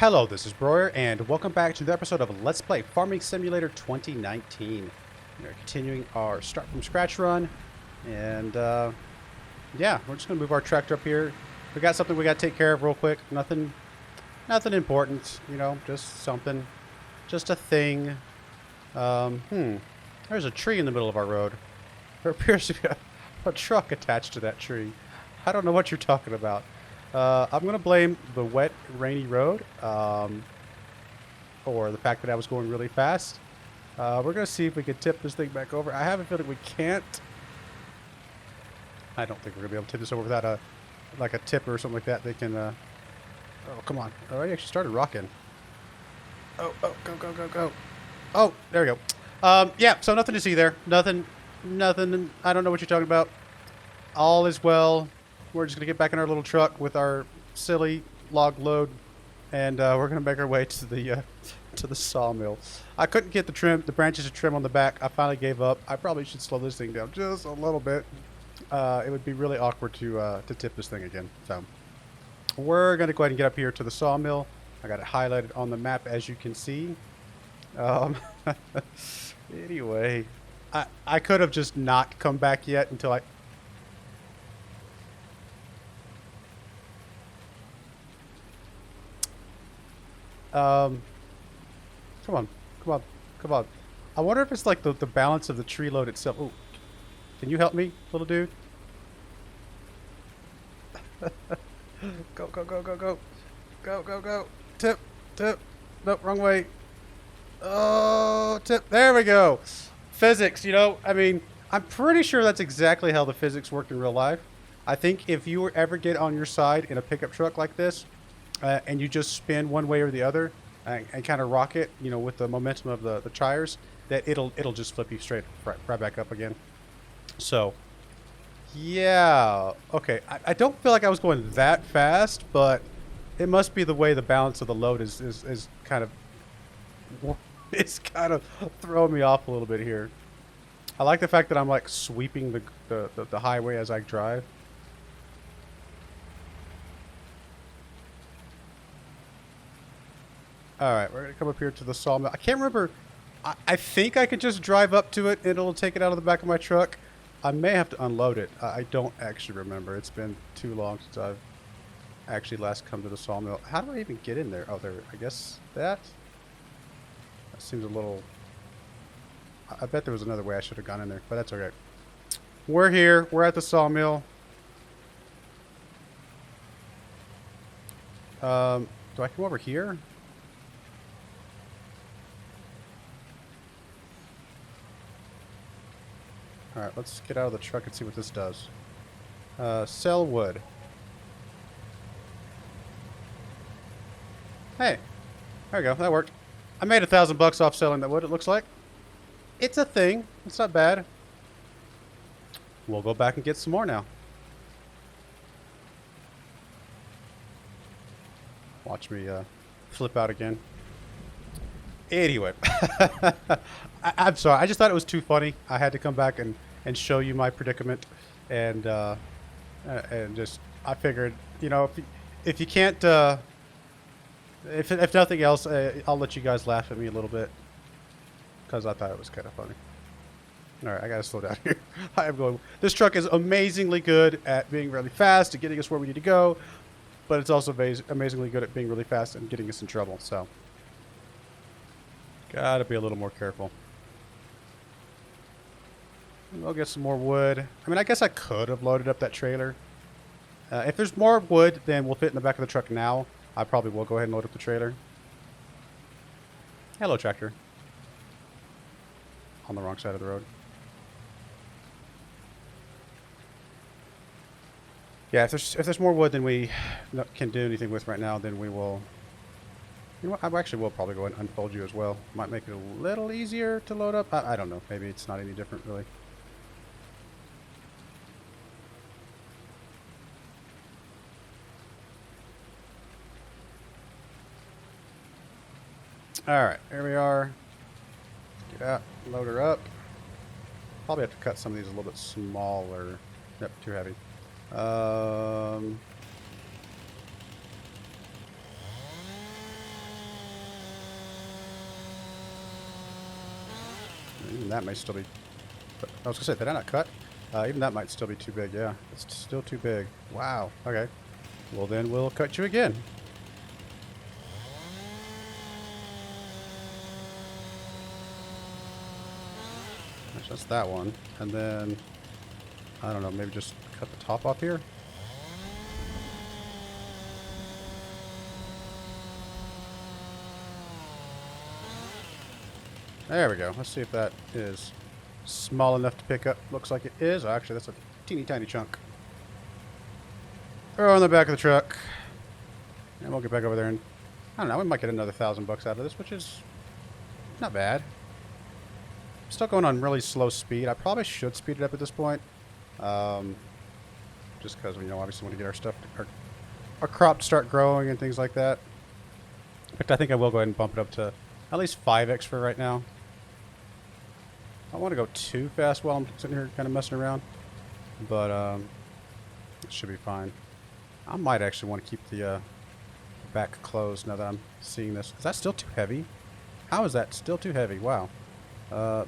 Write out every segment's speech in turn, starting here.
Hello, this is Broyar, and welcome back to the episode of Let's Play Farming Simulator 2019. We're continuing our start from scratch run, and yeah, we're just gonna move our tractor up here. We got something we got to take care of real quick. Nothing important, you know, just something, just a thing. There's a tree in the middle of our road. There appears to be a truck attached to that tree. I don't know what you're talking about. I'm going to blame the wet, rainy road, or the fact that I was going really fast. We're going to see if we can tip this thing back over. I have a feeling we can't. I don't think we're going to be able to tip this over without like a tipper or something like that. They can, oh, come on. Oh, I actually started rocking. Oh, go. Oh, there we go. Yeah, so nothing to see there. Nothing. I don't know what you're talking about. All is well. We're just going to get back in our little truck with our silly log load, and we're going to make our way to the sawmill. I couldn't get the branches of trim on the back. I finally gave up. I probably should slow this thing down just a little bit. It would be really awkward to tip this thing again. So we're going to go ahead and get up here to the sawmill. I got it highlighted on the map, as you can see. Anyway, I could have just not come back yet until I... Come on. I wonder if it's like the balance of the tree load itself. Ooh, can you help me, little dude? Go. Tip. Nope, wrong way. Oh, tip. There we go. Physics, you know, I mean, I'm pretty sure that's exactly how the physics work in real life. I think if you ever get on your side in a pickup truck like this, and you just spin one way or the other and kind of rock it, you know, with the momentum of the tires, that it'll just flip you straight right back up again. So, yeah. Okay, I don't feel like I was going that fast, but it must be the way the balance of the load is kind of... It's kind of throwing me off a little bit here. I like the fact that I'm like sweeping the highway as I drive. Alright, we're going to come up here to the sawmill. I can't remember. I think I could just drive up to it and it'll take it out of the back of my truck. I may have to unload it. I don't actually remember. It's been too long since I've actually last come to the sawmill. How do I even get in there? Oh, there. I guess that seems a little... I bet there was another way I should have gone in there, but that's okay. We're here. We're at the sawmill. Do I come over here? Alright, let's get out of the truck and see what this does. Sell wood. Hey, there we go. That worked. I made $1,000 off selling that wood, it looks like. It's a thing. It's not bad. We'll go back and get some more now. Watch me flip out again. Anyway, I'm sorry. I just thought it was too funny. I had to come back and show you my predicament, and just I figured, you know, if you can't, if nothing else, I'll let you guys laugh at me a little bit because I thought it was kind of funny. All right, I gotta slow down here. I am going. This truck is amazingly good at being really fast and getting us where we need to go, but it's also amazingly good at being really fast and getting us in trouble. So. Gotta be a little more careful. We'll get some more wood. I mean, I guess I could have loaded up that trailer. If there's more wood than will fit in the back of the truck now, I probably will go ahead and load up the trailer. Hello, tractor. On the wrong side of the road. Yeah, if there's more wood than we can do anything with right now, then we will... You know what? I actually will probably go ahead and unfold you as well. Might make it a little easier to load up. I don't know. Maybe it's not any different, really. Alright, here we are. Get out, load her up. Probably have to cut some of these a little bit smaller. Yep, too heavy. Even that might still be... I was going to say, did I not cut? Even that might still be too big, yeah. It's still too big. Wow. Okay. Well, then we'll cut you again. That's that one. And then, I don't know, maybe just cut the top off here? There we go. Let's see if that is small enough to pick up. Looks like it is. Actually, that's a teeny tiny chunk. Throw in the back of the truck. And we'll get back over there and, I don't know, we might get another $1,000 out of this, which is not bad. Still going on really slow speed. I probably should speed it up at this point. Just because, you know, obviously want to get our stuff, our crop to start growing and things like that. But I think I will go ahead and bump it up to at least 5x for right now. I don't want to go too fast while I'm sitting here kind of messing around. But it should be fine. I might actually want to keep the back closed now that I'm seeing this. Is that still too heavy? How is that still too heavy? Wow.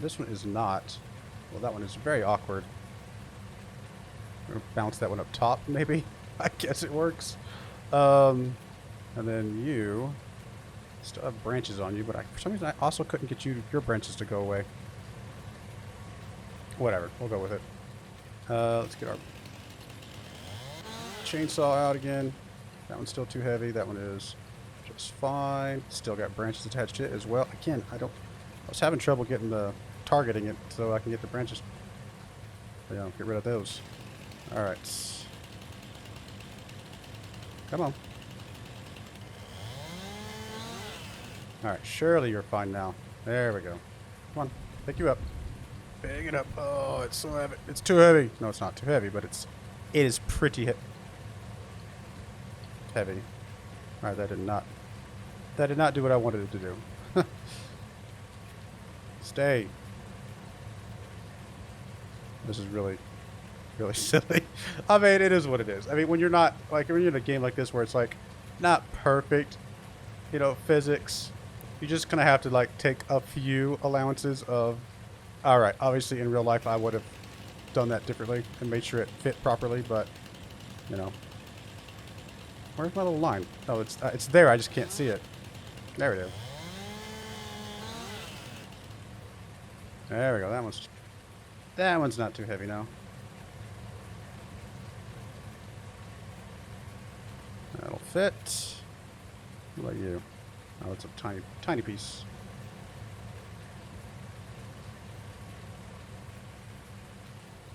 This one is not. Well, that one is very awkward. I'm gonna bounce that one up top, maybe. I guess it works. And then you still have branches on you, but for some reason I also couldn't get your branches to go away. Whatever, we'll go with it. Let's get our chainsaw out again. That one's still too heavy. That one is just fine. Still got branches attached to it as well. Again, I was having trouble getting targeting it so I can get the branches. You know, get rid of those. All right. Come on. All right, surely you're fine now. There we go. Come on, pick you up. Pick it up. Oh, it's so heavy. It's too heavy. No, it's not too heavy, but it is pretty heavy. All right, that did not do what I wanted it to do. Stay. This is really silly. I mean, it is what it is. I mean, when you're not, like, when you're in a game like this where it's, like, not perfect, you know, physics, you just kind of have to, like, take a few allowances of, all right, obviously in real life I would have done that differently and made sure it fit properly, but, you know. Where's my little line? Oh, it's there, I just can't see it. There it is. There we go, that one's not too heavy now. That'll fit. What about you? Oh, it's a tiny piece.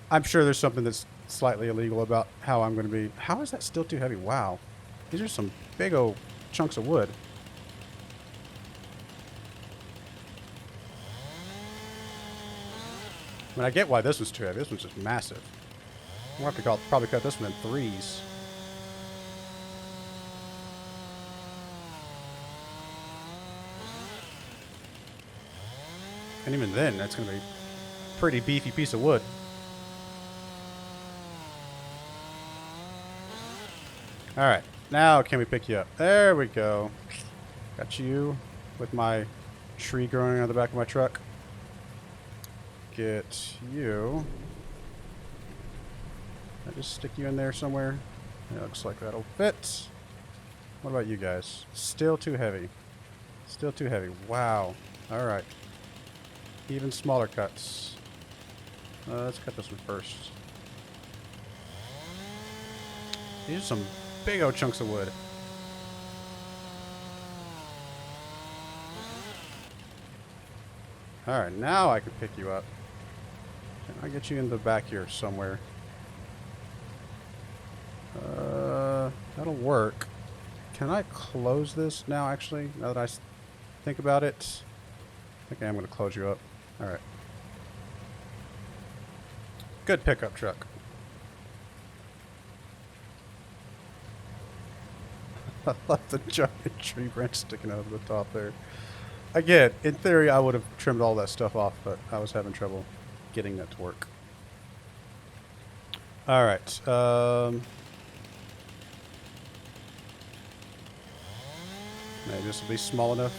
I'm sure there's something that's slightly illegal about how I'm going to be. How is that still too heavy? Wow. These are some big old chunks of wood. I mean, I get why this was too heavy. This one's just massive. We'll have to probably cut this one in 3s. And even then, that's going to be a pretty beefy piece of wood. Alright, now can we pick you up? There we go. Got you with my tree growing on the back of my truck. Get you. I just stick you in there somewhere. It looks like that'll fit. What about you guys? Still too heavy. Still too heavy. Wow. Alright. Even smaller cuts. Let's cut this one first. These are some big old chunks of wood. Alright, now I can pick you up. Can I get you in the back here somewhere? That'll work. Can I close this now, actually? Now that I think about it. I think I am going to close you up. Alright. Good pickup truck. I love the giant tree branch sticking out of the top there. Again, in theory, I would have trimmed all that stuff off, but I was having trouble getting that to work. Alright. Maybe this will be small enough.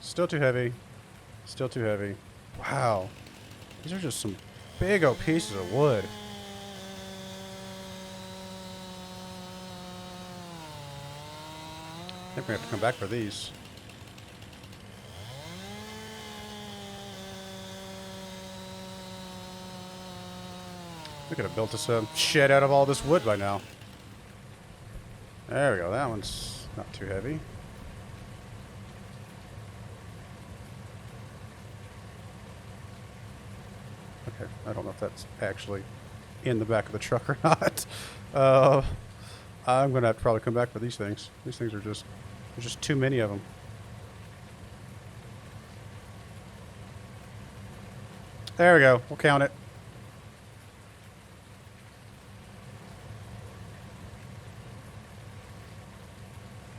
Still too heavy. Still too heavy. Wow. These are just some big old pieces of wood. I think we have to come back for these. We could have built us a shed out of all this wood by now. There we go. That one's not too heavy. Okay, I don't know if that's actually in the back of the truck or not. I'm gonna have to probably come back for these things. These things are just, there's just too many of them. There we go. We'll count it.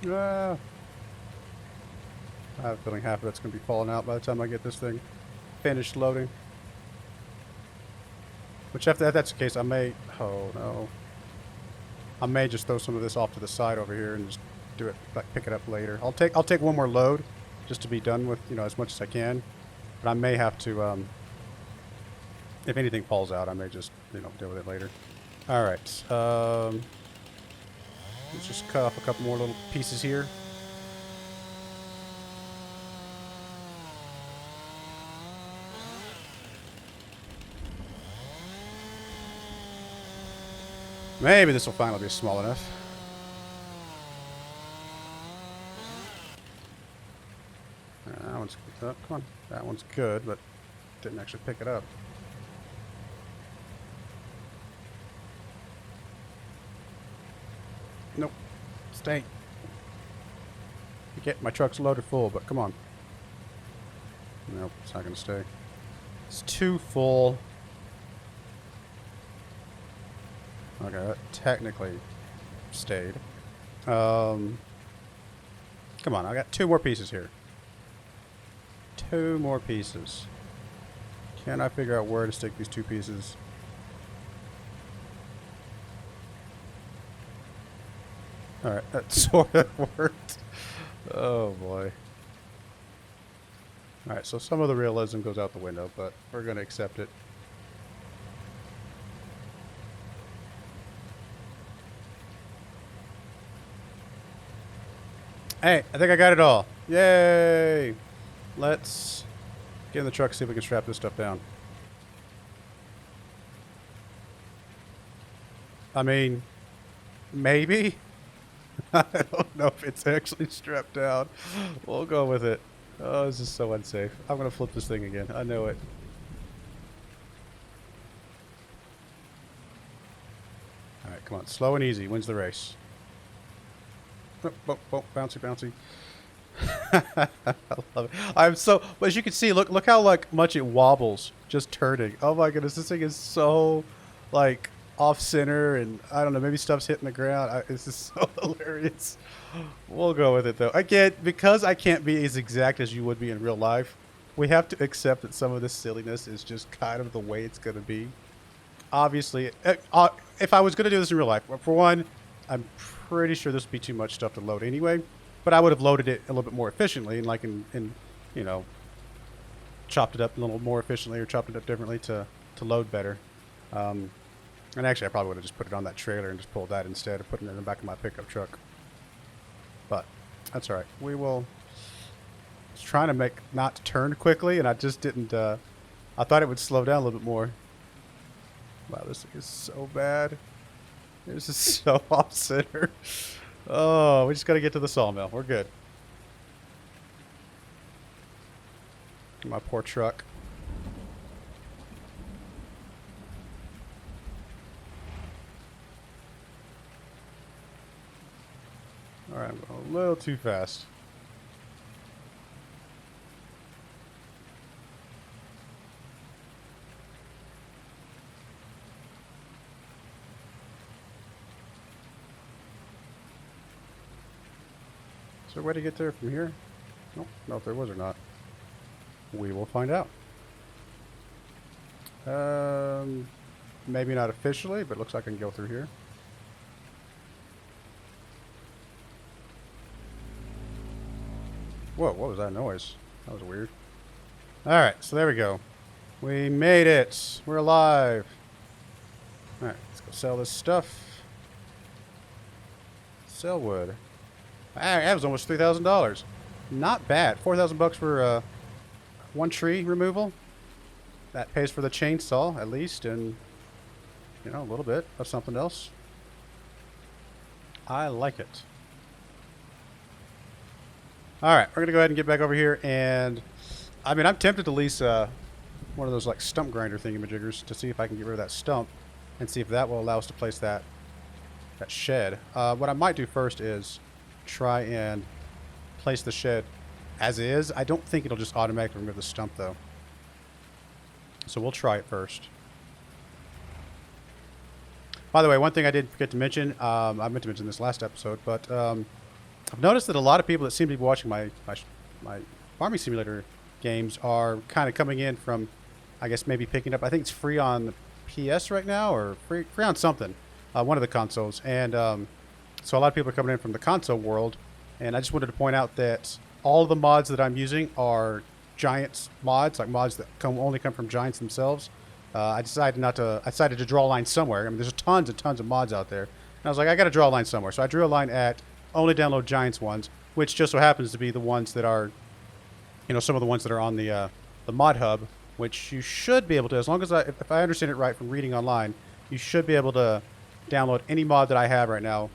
I have a feeling half of it's going to be falling out by the time I get this thing finished loading. Which if that's the case, I may... Oh, no. I may just throw some of this off to the side over here and just do it, like, pick it up later. I'll take one more load just to be done with, you know, as much as I can. But I may have to, if anything falls out, I may just, you know, deal with it later. All right. Let's just cut off a couple more little pieces here. Maybe this will finally be small enough. That one's up. Come on. That one's good, but didn't actually pick it up. Nope. Stay. My truck's loaded full, but come on. Nope, it's not going to stay. It's too full. Okay, that technically stayed. Come on, I got 2 more pieces here. 2 more pieces. Can I figure out where to stick these 2 pieces? Alright, that sort of worked. Oh boy. Alright, so some of the realism goes out the window, but we're going to accept it. Hey, I think I got it all. Yay! Let's get in the truck and see if we can strap this stuff down. I mean, maybe? I don't know if it's actually strapped down. We'll go with it. Oh, this is so unsafe. I'm going to flip this thing again. I know it. Alright, come on. Slow and easy wins the race. Oh, oh, oh, bouncy, bouncy. I love it. I'm so... But as you can see, look how like much it wobbles just turning. Oh my goodness, this thing is so like off center, and I don't know, maybe stuff's hitting the ground. This is so hilarious. We'll go with it though. Again, because I can't be as exact as you would be in real life, we have to accept that some of this silliness is just kind of the way it's going to be. Obviously, if I was going to do this in real life, for one, I'm pretty sure this would be too much stuff to load anyway, but I would have loaded it a little bit more efficiently, and like in you know, chopped it up a little more efficiently or chopped it up differently to load better. And actually, I probably would have just put it on that trailer and just pulled that instead of putting it in the back of my pickup truck. But that's all right. We will. I was trying to make not turn quickly, and I just didn't. I thought it would slow down a little bit more. Wow, this thing is so bad. This is so off center. Oh, we just got to get to the sawmill. We're good. My poor truck. Alright, I'm going a little too fast. Is there a way to get there from here? Nope, no, if there was or not. We will find out. Maybe not officially, but it looks like I can go through here. Whoa, what was that noise? That was weird. Alright, so there we go. We made it. We're alive. Alright, let's go sell this stuff. Sell wood. That was almost $3,000. Not bad. 4,000 bucks for one tree removal. That pays for the chainsaw, at least, and, you know, a little bit of something else. I like it. Alright, we're going to go ahead and get back over here, and, I mean, I'm tempted to lease one of those, like, stump grinder thingamajiggers to see if I can get rid of that stump, and see if that will allow us to place that shed. What I might do first is try and place the shed as is. I don't think it'll just automatically remove the stump, though. So we'll try it first. By the way, one thing I did forget to mention, I meant to mention this last episode, but I've noticed that a lot of people that seem to be watching my farming simulator games are kind of coming in from, I guess, maybe picking up, I think it's free on the PS right now, or free on something, one of the consoles. And so a lot of people are coming in from the console world, and I just wanted to point out that all of the mods that I'm using are Giants mods, like mods that only come from Giants themselves. I decided to draw a line somewhere. I mean, there's tons and tons of mods out there. And I was like, I got to draw a line somewhere. So I drew a line at only download Giants ones, which just so happens to be the ones that are, you know, some of the ones that are on the mod hub, which you should be able to, as long as if I understand it right from reading online, you should be able to download any mod that I have right now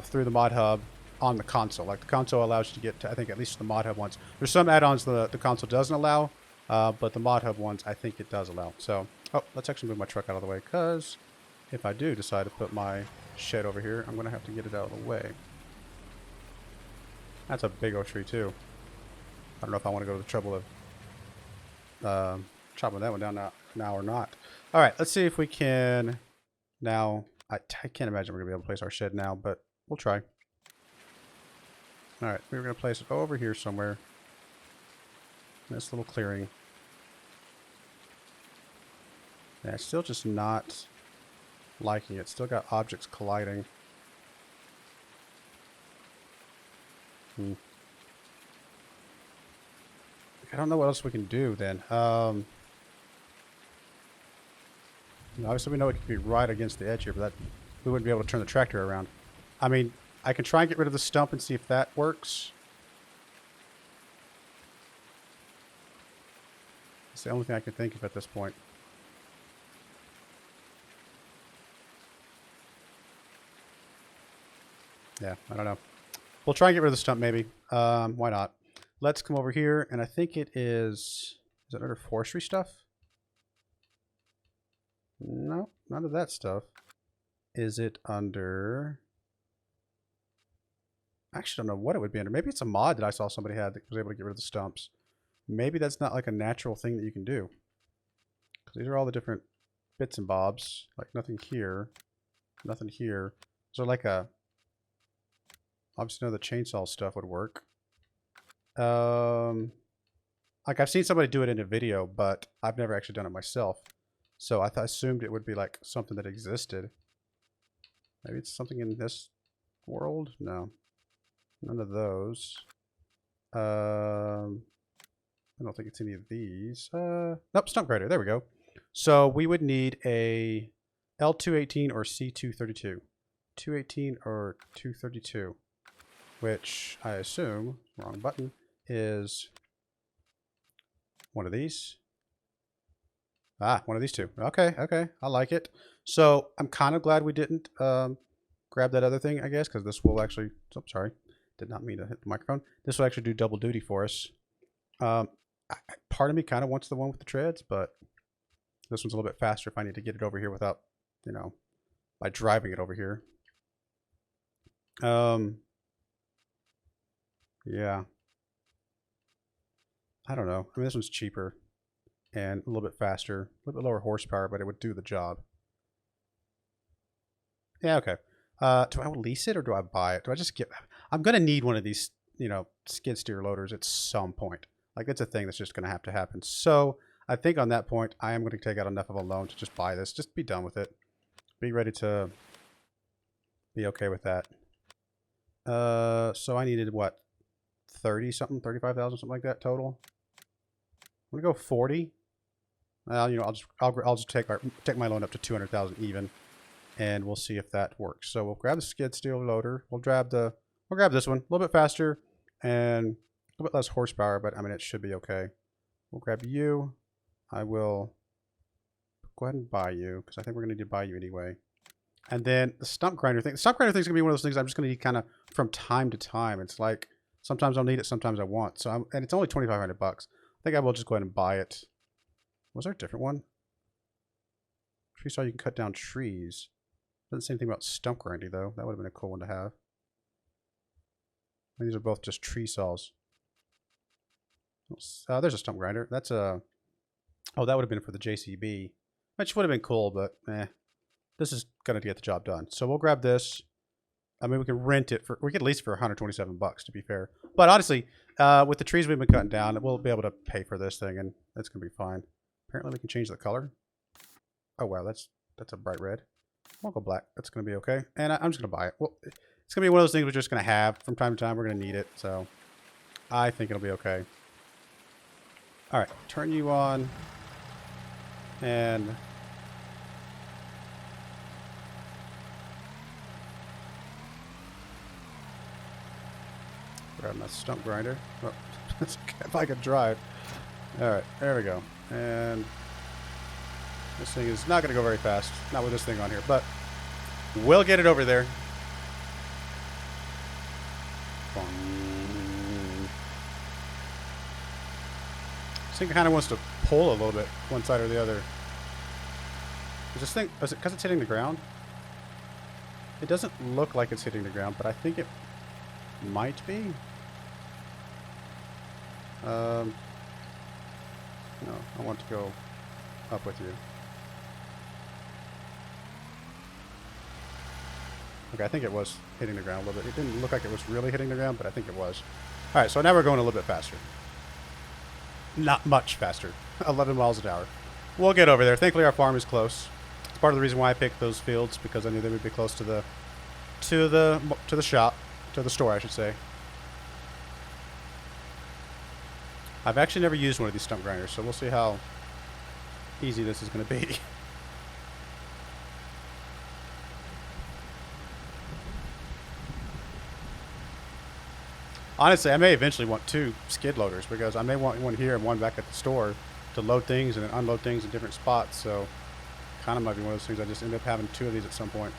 through the mod hub on the console. Like, the console allows you to get to, I think, at least the mod hub ones. There's some add-ons the console doesn't allow, but the mod hub ones, I think it does allow. So, oh, let's actually move my truck out of the way, because if I do decide to put my shed over here, I'm going to have to get it out of the way. That's a big old tree, too. I don't know if I want to go to the trouble of chopping that one down now or not. All right, let's see if we can now. I can't imagine we're going to be able to place our shed now, but we'll try. All right, we're going to place it over here somewhere. This little clearing. Yeah, it's still just not liking it. Still got objects colliding. I don't know what else we can do then. Obviously we know it could be right against the edge here, but that we wouldn't be able to turn the tractor around. I mean, I can try and get rid of the stump and see if that works. It's the only thing I can think of at this point. Yeah, I don't know. We'll try and get rid of the stump maybe. Why not? Let's come over here, and I think it is it under forestry stuff? No, none of that stuff. Is it under... I actually don't know what it would be under. Maybe it's a mod that I saw somebody had that was able to get rid of the stumps. Maybe that's not like a natural thing that you can do. Because these are all the different bits and bobs. Like nothing here. Nothing here. So like a... Obviously, the chainsaw stuff would work. Like I've seen somebody do it in a video, but I've never actually done it myself. So I assumed it would be like something that existed. Maybe it's something in this world? No. None of those. I don't think it's any of these. Nope, stump grinder. There we go. So we would need a L218 or C232. 218 or 232. Which I assume, wrong button, is one of these. Ah, one of these two. Okay, okay, I like it. So I'm kind of glad we didn't grab that other thing, I guess, because this will actually, oh, sorry, did not mean to hit the microphone. This will actually do double duty for us. Part of me kind of wants the one with the treads, but this one's a little bit faster if I need to get it over here without, you know, by driving it over here. Yeah. I don't know. I mean, this one's cheaper and a little bit faster, a little bit lower horsepower, but it would do the job. Yeah, okay. Do I lease it or do I buy it? Do I just get... I'm going to need one of these, you know, skid steer loaders at some point. Like, it's a thing that's just going to happen. So I think on that point, I am going to take out enough of a loan to just buy this. Just be done with it. Be ready to be okay with that. So I needed, what? 30 something, 35,000, something like that total. I'm gonna go 40. Well, you know, I'll just take my loan up to 200,000 even, and we'll see if that works. So we'll grab the skid steer loader. We'll grab this one, a little bit faster and a little bit less horsepower, but I mean it should be okay. We'll grab you. I will go ahead and buy you because I think we're gonna need to buy you anyway. And then the stump grinder thing. The stump grinder thing is gonna be one of those things I'm just gonna need kind of from time to time. It's like sometimes I'll need it, sometimes I won't. So and it's only 2,500 bucks. I think I will just go ahead and buy it. Was there a different one? Tree saw, you can cut down trees. Doesn't say anything about stump grinding though. That would have been a cool one to have. These are both just tree saws. There's a stump grinder. That's a... Oh, that would have been for the JCB. Which would have been cool, but this is going to get the job done. So we'll grab this. I mean, we can rent it for... We could lease it for 127 bucks, to be fair. But honestly, with the trees we've been cutting down, we'll be able to pay for this thing, and it's going to be fine. Apparently we can change the color. Oh, wow, that's a bright red. We'll go black. That's going to be okay. And I'm just going to buy it. Well, it's going to be one of those things we're just going to have from time to time. We're going to need it, so I think it'll be okay. All right, turn you on. And grab my stump grinder. Oh, if I could drive. All right, there we go. And this thing is not going to go very fast. Not with this thing on here, but we'll get it over there. This thing kind of wants to pull a little bit, one side or the other. Is this thing, is it because it's hitting the ground? It doesn't look like it's hitting the ground, but I think it might be. No, I want to go up with you. Okay, I think it was hitting the ground a little bit. It didn't look like it was really hitting the ground, but I think it was. All right, so now we're going a little bit faster. Not much faster. 11 miles an hour. We'll get over there. Thankfully, our farm is close. It's part of the reason why I picked those fields, because I knew they would be close to the shop, to the store, I should say. I've actually never used one of these stump grinders, so we'll see how easy this is going to be. Honestly, I may eventually want 2 skid loaders, because I may want one here and one back at the store to load things and then unload things in different spots. So kind of might be one of those things I just end up having 2 of these at some point.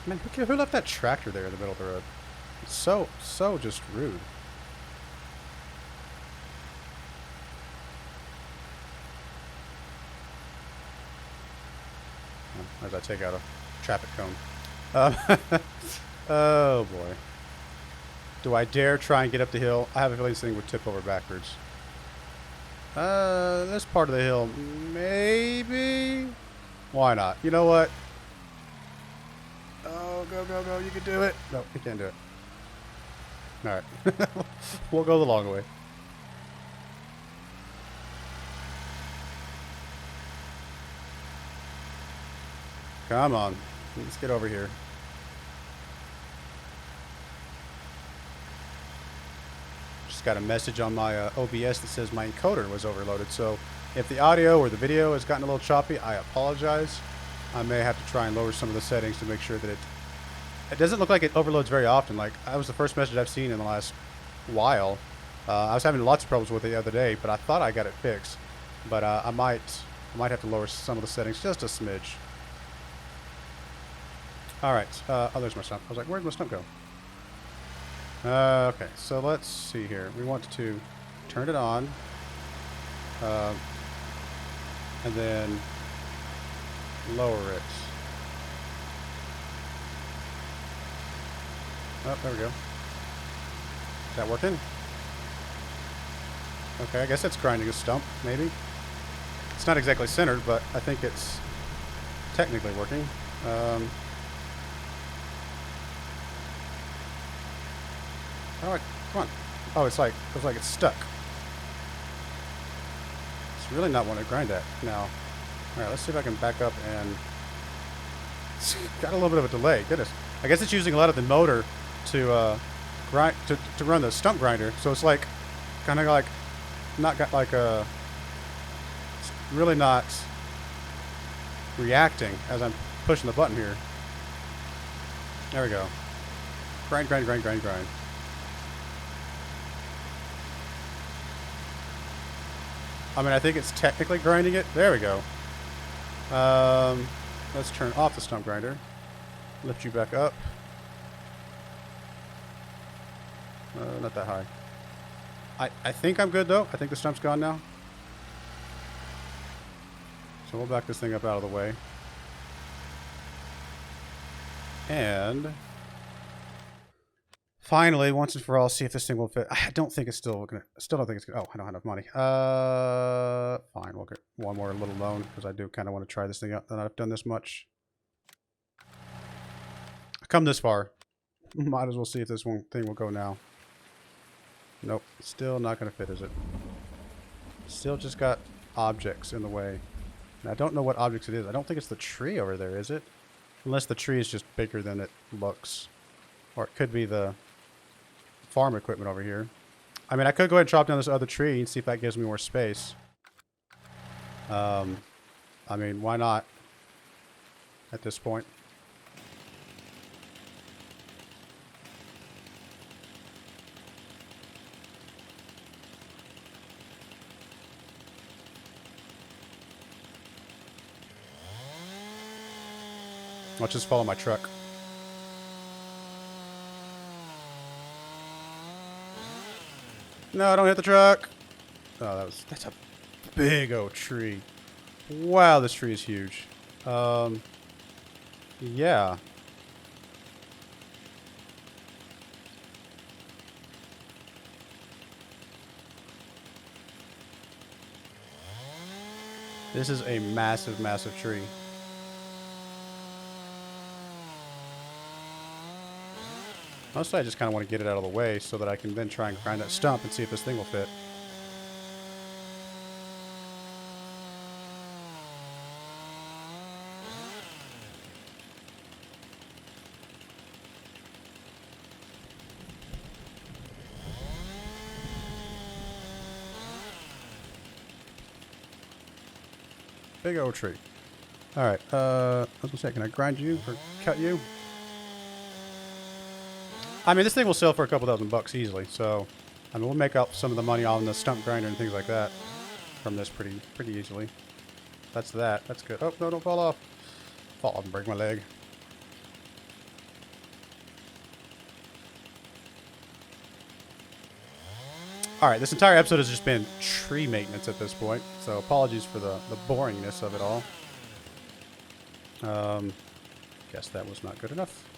Man, who left that tractor there in the middle of the road? It's so just rude. As I take out a traffic cone. Oh boy. Do I dare try and get up the hill? I have a feeling this thing would tip over backwards. This part of the hill, maybe? Why not? You know what? Oh, go, go, go. You can do it. No, you can't do it. Alright. We'll go the long way. Come on. Let's get over here. Just got a message on my OBS that says my encoder was overloaded. So if the audio or the video has gotten a little choppy, I apologize. I may have to try and lower some of the settings to make sure that it doesn't look like it overloads very often. Like, that was the first message I've seen in the last while. I was having lots of problems with it the other day, but I thought I got it fixed. But I might have to lower some of the settings just a smidge. Alright, oh, there's my stump. I was like, where'd my stump go? Okay, so let's see here. We want to turn it on. And then lower it. Oh, there we go. Is that working? Okay, I guess that's grinding a stump, maybe. It's not exactly centered, but I think it's technically working. Oh, come on. Oh, it's like it's stuck. It's really not wanting to grind that now. All right, let's see if I can back up and It's got a little bit of a delay. Goodness. I guess it's using a lot of the motor to grind to run the stump grinder. So it's like kind of like not got like a really not reacting as I'm pushing the button here. There we go. Grind, grind, grind, grind, grind. I mean, I think it's technically grinding it. There we go. Let's turn off the stump grinder. Lift you back up. Not that high. I think I'm good though. I think the stump's gone now. So we'll back this thing up out of the way. And finally, once and for all, see if this thing will fit. I don't think it's still don't think it's gonna. Oh, I don't have enough money. Fine, we'll get one more little loan because I do kind of want to try this thing out. And I've done this much. I come this far. Might as well see if this one thing will go now. Nope, still not gonna fit, is it? Still just got objects in the way. And I don't know what objects it is. I don't think it's the tree over there, is it? Unless the tree is just bigger than it looks. Or it could be the farm equipment over here. I mean, I could go ahead and chop down this other tree and see if that gives me more space. I mean, why not? At this point. I'll just follow my truck. No, don't hit the truck. Oh, that's a big old tree. Wow, this tree is huge. Yeah. This is a massive, massive tree. Mostly I just kind of want to get it out of the way so that I can then try and grind that stump and see if this thing will fit. Big old tree. Alright, I was gonna say, can I grind you or cut you? I mean, this thing will sell for a couple $1,000 easily, so I mean, we'll make up some of the money on the stump grinder and things like that from this pretty easily. That's that. That's good. Oh, no, don't fall off. Fall off and break my leg. Alright, this entire episode has just been tree maintenance at this point, so apologies for the boringness of it all. Guess that was not good enough.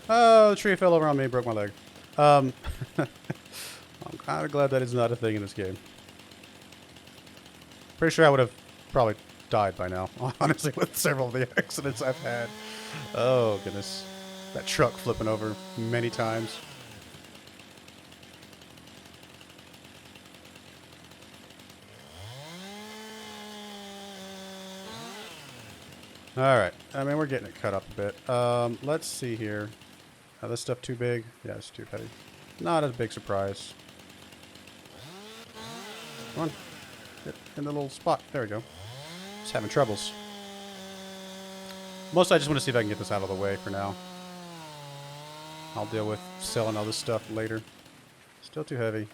Oh, the tree fell over on me and broke my leg. I'm kind of glad that is not a thing in this game. Pretty sure I would have probably died by now, honestly, with several of the accidents I've had. Oh, goodness. That truck flipping over many times. Alright. I mean, we're getting it cut up a bit. Let's see here. This stuff too big? Yeah, it's too heavy. Not a big surprise. Come on. Get in the little spot. There we go. Just having troubles. Mostly I just want to see if I can get this out of the way for now. I'll deal with selling all this stuff later. Still too heavy.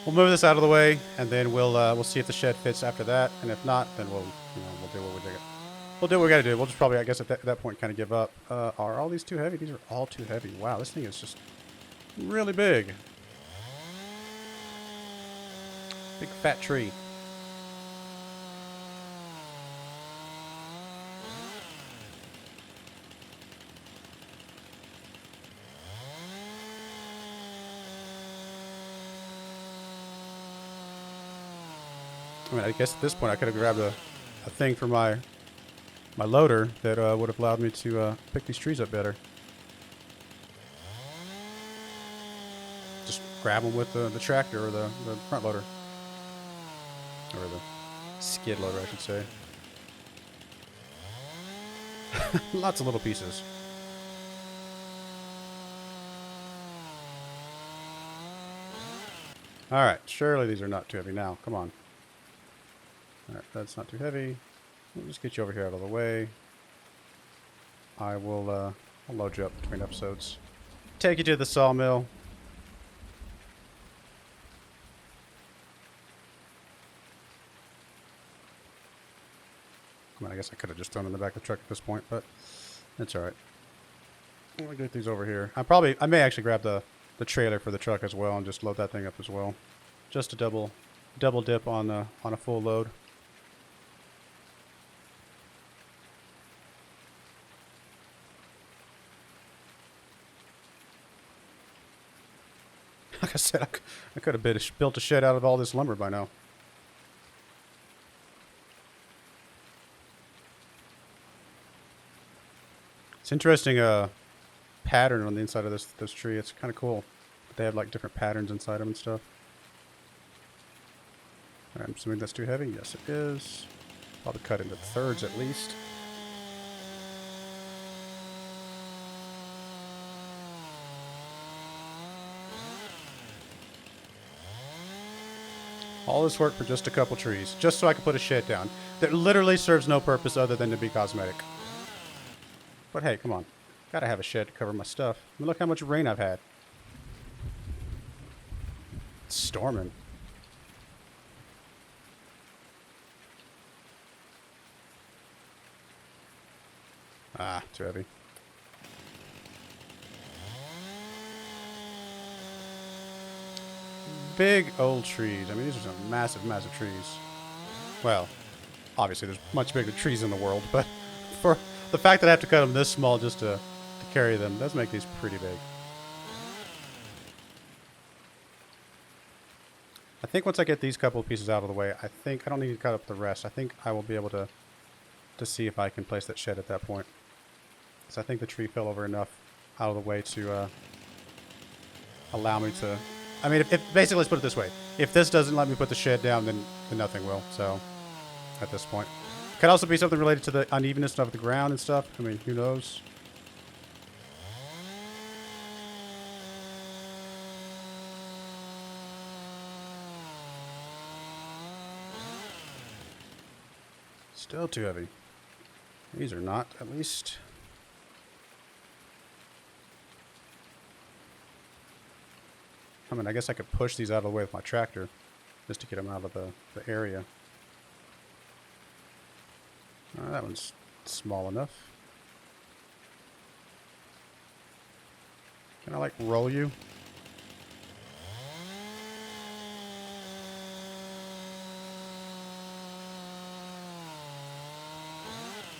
We'll move this out of the way, and then we'll see if the shed fits after that. And if not, then we'll do what we do. We'll do what we got to do. We'll just probably, I guess, at that point, kind of give up. Are all these too heavy? These are all too heavy. Wow, this thing is just really big. Big fat tree. I mean, I guess at this point I could have grabbed a thing for my loader that would have allowed me to pick these trees up better. Just grab them with the tractor or the front loader. Or the skid loader, I should say. Lots of little pieces. Alright, surely these are not too heavy now. Come on. Alright, that's not too heavy. We'll just get you over here out of the way. I will I'll load you up between episodes. Take you to the sawmill. I mean, I guess I could have just thrown them in the back of the truck at this point, but that's alright. I'm gonna get these over here. I may actually grab the trailer for the truck as well and just load that thing up as well. Just a double dip on a full load. Like I said, I could have built a shed out of all this lumber by now. It's interesting pattern on the inside of this tree. It's kind of cool. They have like different patterns inside them and stuff. Alright, I'm assuming that's too heavy. Yes, it is. Probably cut into thirds at least. All this work for just a couple trees, just so I can put a shed down that literally serves no purpose other than to be cosmetic. But hey, come on. Gotta have a shed to cover my stuff. I mean, look how much rain I've had. It's storming. Ah, too heavy. Big old trees. I mean, these are some massive, massive trees. Well, obviously there's much bigger trees in the world, but for the fact that I have to cut them this small just to carry them does make these pretty big. I think once I get these couple of pieces out of the way, I don't need to cut up the rest. I think I will be able to see if I can place that shed at that point. Because I think the tree fell over enough out of the way to allow me to... I mean, if basically, let's put it this way. If this doesn't let me put the shed down, then nothing will. So, at this point. Could also be something related to the unevenness of the ground and stuff. I mean, who knows? Still too heavy. These are not, at least. I mean, I guess I could push these out of the way with my tractor just to get them out of the area. That one's small enough. Can I, like, roll you?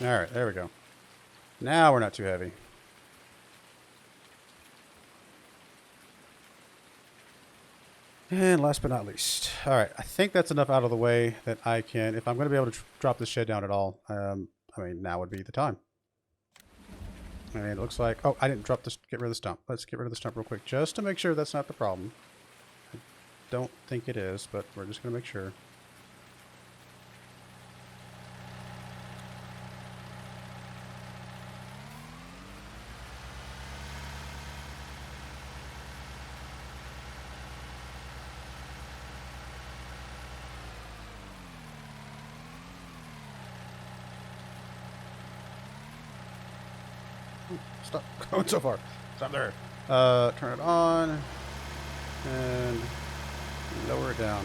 Alright, there we go. Now we're not too heavy. And last but not least. Alright, I think that's enough out of the way that I can, if I'm going to be able to drop this shed down at all, I mean, now would be the time. And it looks like, oh, I didn't drop this, get rid of the stump. Let's get rid of the stump real quick, just to make sure that's not the problem. I don't think it is, but we're just going to make sure. Stop going so far. Stop there. Turn it on. And lower it down.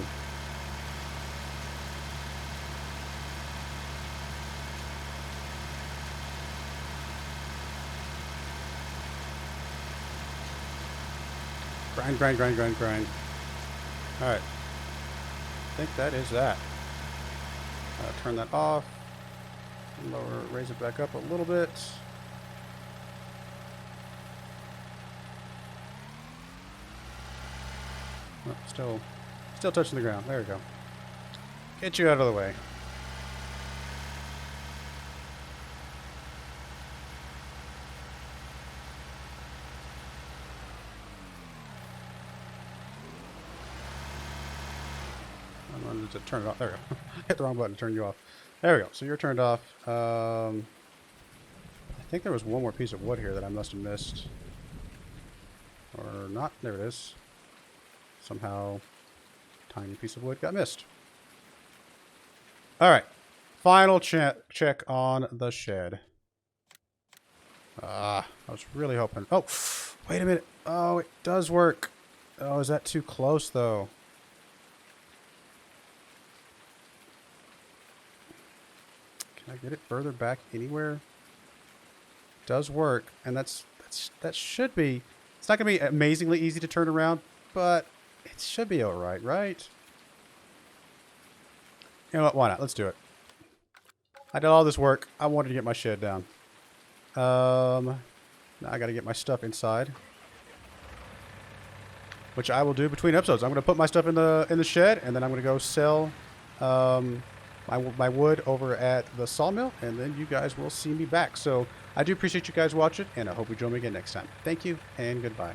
Grind, grind, grind, grind, grind. Alright. I think that is that. Turn that off. Lower, raise it back up a little bit. Oh, still touching the ground. There we go. Get you out of the way. I wanted to turn it off. There we go. Hit the wrong button to turn you off. There we go. So you're turned off. I think there was one more piece of wood here that I must have missed. Or not. There it is. Somehow, tiny piece of wood got missed. All right. Final check on the shed. I was really hoping. Oh, wait a minute. Oh, it does work. Oh, is that too close, though? Can I get it further back anywhere? It does work, and that should be. It's not going to be amazingly easy to turn around, but it should be all right, right? You know what? Why not? Let's do it. I did all this work. I wanted to get my shed down. Now I got to get my stuff inside, which I will do between episodes. I'm going to put my stuff in the shed, and then I'm going to go sell my wood over at the sawmill, and then you guys will see me back. So I do appreciate you guys watching, and I hope you join me again next time. Thank you, and goodbye.